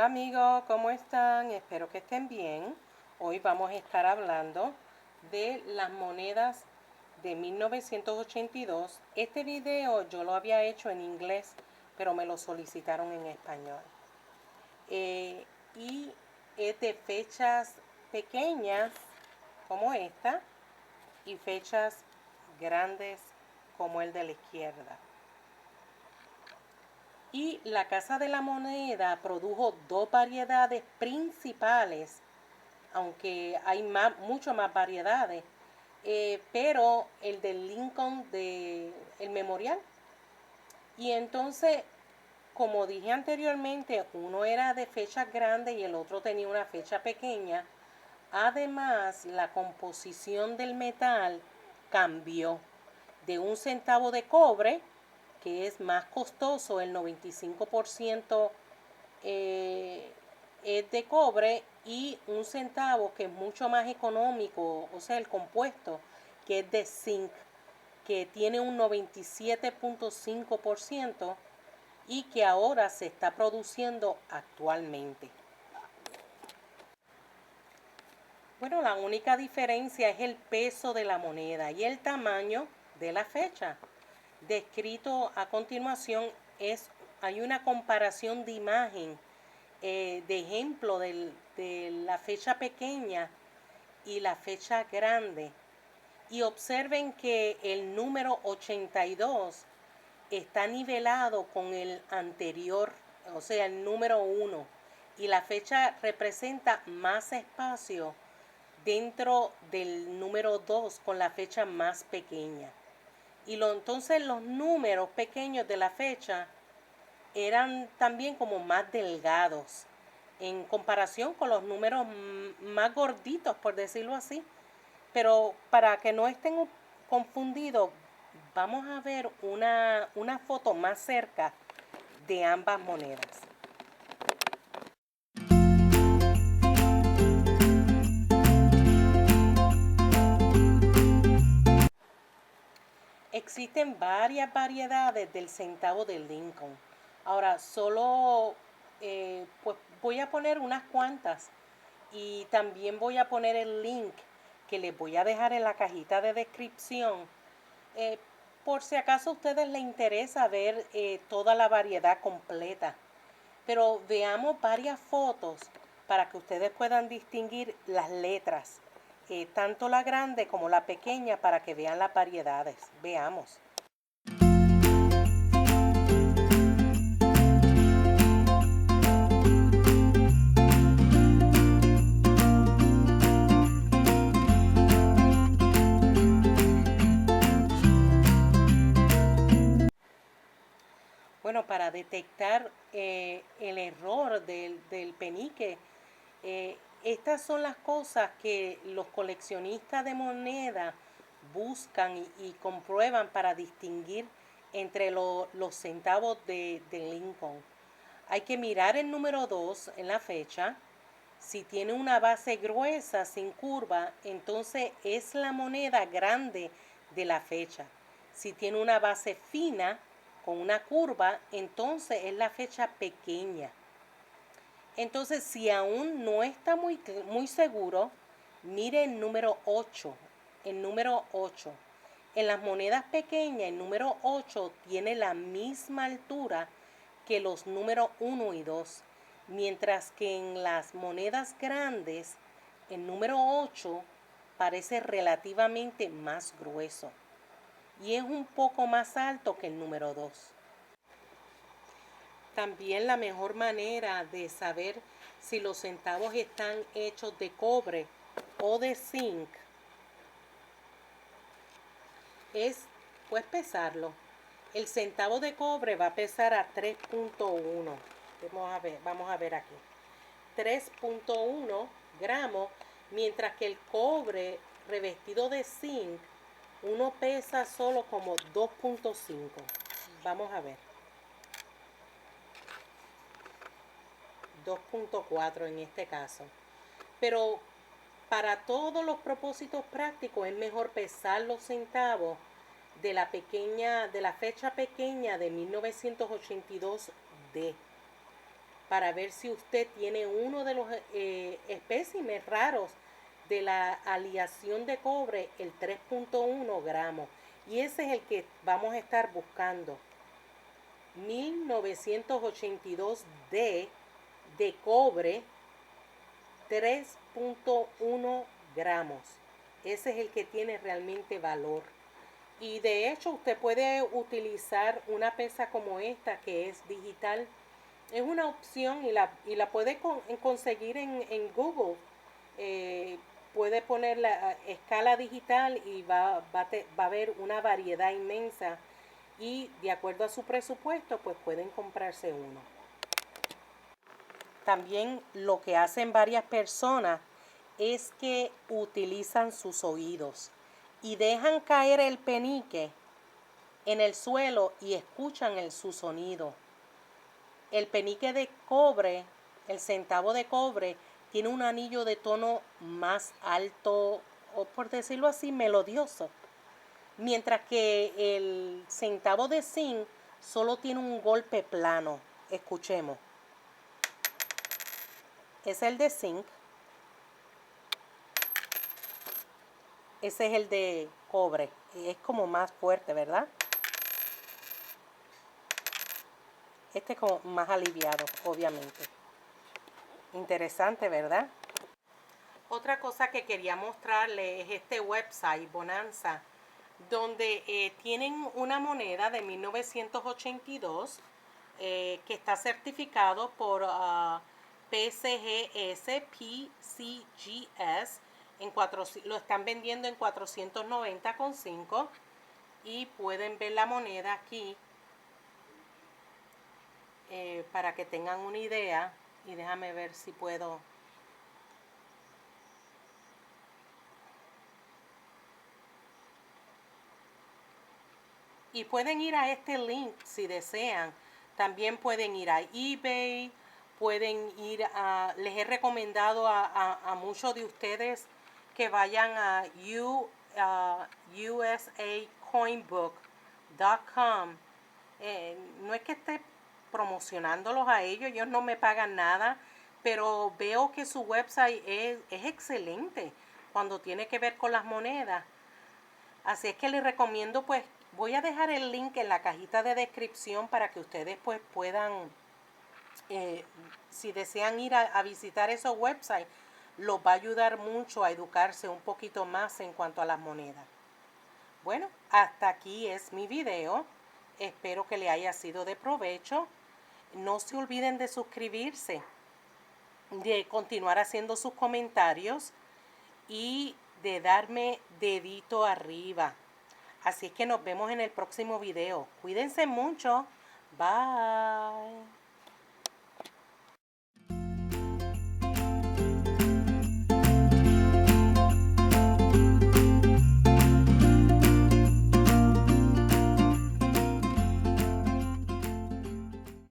Hola amigos, ¿cómo están? Espero que estén bien. Hoy vamos a estar hablando de las monedas de 1982. Este video yo lo había hecho en inglés, pero me lo solicitaron en español. Y es de fechas pequeñas como esta y fechas grandes como el de la izquierda. Y la Casa de la Moneda produjo dos variedades principales, aunque hay mucho más variedades, pero el del Lincoln, el Memorial. Y entonces, como dije anteriormente, uno era de fecha grande y el otro tenía una fecha pequeña. Además, la composición del metal cambió de 1 centavo de cobre, que es más costoso, el 95% es de cobre, y 1 centavo, que es mucho más económico, o sea, el compuesto, que es de zinc, que tiene un 97.5% y que ahora se está produciendo actualmente. Bueno, la única diferencia es el peso de la moneda y el tamaño de la fecha. Descrito a continuación hay una comparación de imagen, de ejemplo de la fecha pequeña y la fecha grande. Y observen que el número 82 está nivelado con el anterior, o sea, el número 1. Y la fecha representa más espacio dentro del número 2 con la fecha más pequeña. Y entonces los números pequeños de la fecha eran también como más delgados en comparación con los números más gorditos, por decirlo así. Pero para que no estén confundidos, vamos a ver una foto más cerca de ambas monedas. Existen varias variedades del centavo de Lincoln. Ahora, solo pues voy a poner unas cuantas y también voy a poner el link que les voy a dejar en la cajita de descripción, eh, por si acaso a ustedes les interesa ver toda la variedad completa. Pero veamos varias fotos para que ustedes puedan distinguir las letras, tanto la grande como la pequeña, para que vean las variedades. Veamos. Bueno, para detectar el error del penique, estas son las cosas que los coleccionistas de moneda buscan y comprueban para distinguir entre los centavos de Lincoln. Hay que mirar el número 2 en la fecha. Si tiene una base gruesa sin curva, entonces es la moneda grande de la fecha. Si tiene una base fina con una curva, entonces es la fecha pequeña. Entonces, si aún no está muy seguro, mire el número 8. El número 8. En las monedas pequeñas, el número 8 tiene la misma altura que los números 1 y 2, mientras que en las monedas grandes, el número 8 parece relativamente más grueso y es un poco más alto que el número 2. También la mejor manera de saber si los centavos están hechos de cobre o de zinc es pues pesarlo. El centavo de cobre va a pesar a 3.1. Vamos a ver aquí. 3.1 gramos, mientras que el cobre revestido de zinc, uno pesa solo como 2.5. Vamos a ver. 2.4 en este caso. Pero para todos los propósitos prácticos es mejor pesar los centavos de la fecha pequeña de 1982D. para ver si usted tiene uno de los espécimes raros de la aleación de cobre, el 3.1 gramos. Y ese es el que vamos a estar buscando. 1982D de cobre, 3.1 gramos. Ese es el que tiene realmente valor. Y de hecho usted puede utilizar una pesa como esta que es digital. Es una opción y la puede conseguir en Google. Puede poner la escala digital y va a haber una variedad inmensa. Y de acuerdo a su presupuesto, pues pueden comprarse uno. También lo que hacen varias personas es que utilizan sus oídos y dejan caer el penique en el suelo y escuchan su sonido. El penique de cobre, el centavo de cobre, tiene un anillo de tono más alto, o por decirlo así, melodioso. Mientras que el centavo de zinc solo tiene un golpe plano. Escuchemos. Es el de zinc. Ese es el de cobre. Es como más fuerte, ¿verdad? Este es como más aliviado, obviamente. Interesante, ¿verdad? Otra cosa que quería mostrarles es este website, Bonanza, donde tienen una moneda de 1982 que está certificado por PCGS, lo están vendiendo en 490,5 y pueden ver la moneda aquí para que tengan una idea. Y déjame ver si puedo. Y pueden ir a este link si desean. También pueden ir a eBay, pueden ir les he recomendado a muchos de ustedes que vayan a usacoinbook.com. No es que esté promocionándolos a ellos no me pagan nada, pero veo que su website es excelente cuando tiene que ver con las monedas. Así es que les recomiendo, pues, voy a dejar el link en la cajita de descripción para que ustedes pues puedan, si desean ir a visitar esos websites, los va a ayudar mucho a educarse un poquito más en cuanto a las monedas. Bueno, hasta aquí es mi video. Espero que le haya sido de provecho. No se olviden de suscribirse, de continuar haciendo sus comentarios y de darme dedito arriba. Así es que nos vemos en el próximo video. Cuídense mucho. Bye.